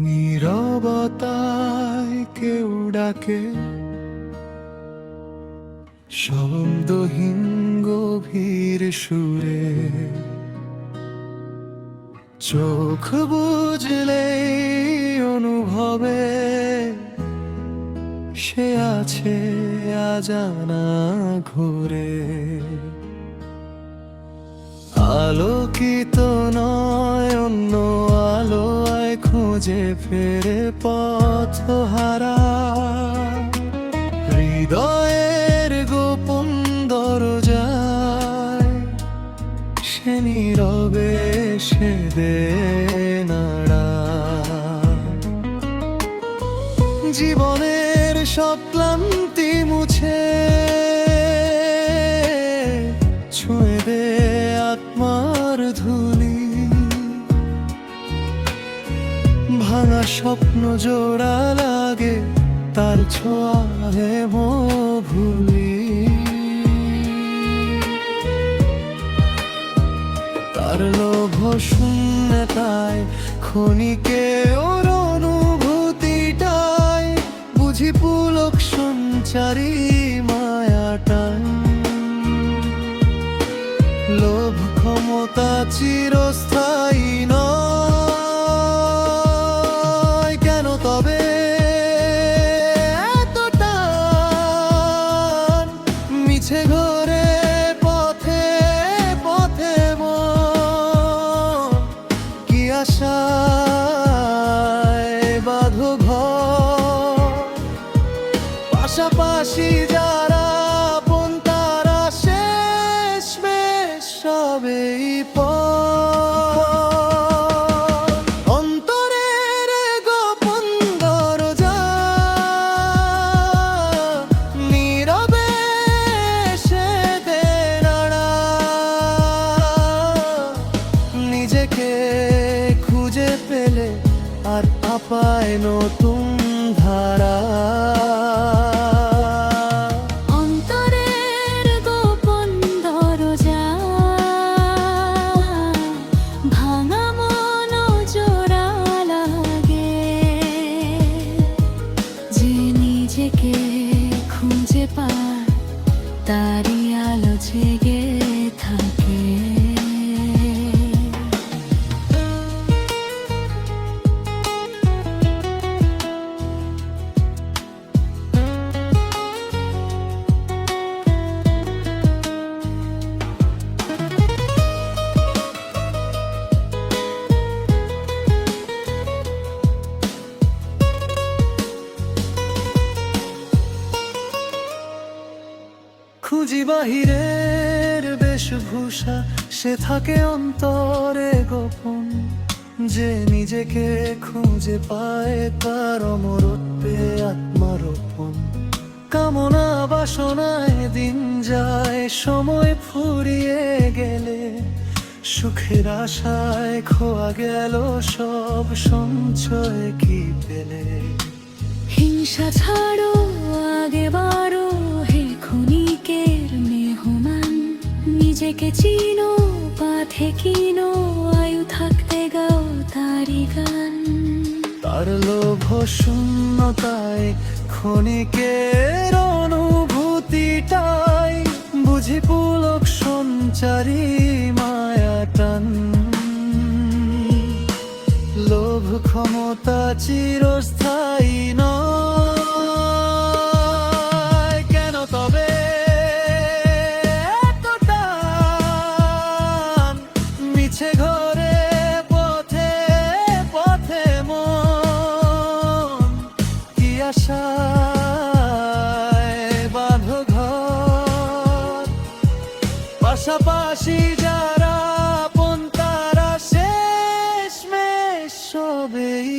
নীরবতায় কেউ ডাকে, শব্দহীন গভীর সুরে। চোখ বুঝলেই অনুভবে সে আছে অজানা ঘুরে। আলোকিত নয় অন্য আলোয় খুঁজে ফেরে পথহারা। হৃদয়ের গোপন দরজায় সে নীরবে সে দে নাড়া। জীবনের সব ক্লান্তি মুছে ছুঁয়ে দে আত্মার ধুলি। ভাঙা স্বপ্ন জোড়া লাগে তার ছোঁয়ায় ভুলি। তার লোভ শূন্যতায় ক্ষণিকে ওর অনুভূতিটায় বুঝি পুলক সঞ্চারী মায়া টান। লোভ ক্ষমতা চিরস্থায়ী নয়, কেন তবে এত টান? মিছে ঘরে পথে পথে মন কি আশায় বাঁধো ঘর। পাশাপাশি যারা আপন তারা শেষমেশ সবেই অন্তরের গোপন দরজা নীরবে সে দে নাড়া। নিজেকে খুঁজে পেলে আর আপায় নতুন ধারা। অন্তরের গোপন দরজা ভাঙা মন জোড়া লাগে। যে নিজেকে খুঁজে পায় তারই আলো জেগে থাকে। খুঁজি বাহিরের বেশভূষা সে থাকে অন্তরে গোপন। যে নিজেকে খুঁজে পায় তার অমরত্বে আত্মারোপণ। কামনা বাসনায় দিন যায় সময় ফুরিয়ে গেলে। সুখের আশায় খোয়া গেল সব সঞ্চয় কি পেলে। হিংসা ছাড়ো আগে বাড়ো হে ক্ষণিকের মেহমান। নিজেকে চিনো পাথে কিনো আয়ু থাকতে গাও তারি গান। তার লোভ শূন্যতায় ক্ষণিকের অনুভূতিটাই বুঝি পুলক সঞ্চারী মায়া টান। লোভ ক্ষমতা চিরস্থায়ী নয়, কেন তবে এত টান? মিছে ঘরে পথে পথে মন কি আশায় বাঁধো ঘর। পাশাপাশি যারা আপন তারা শেষমেশ সবেই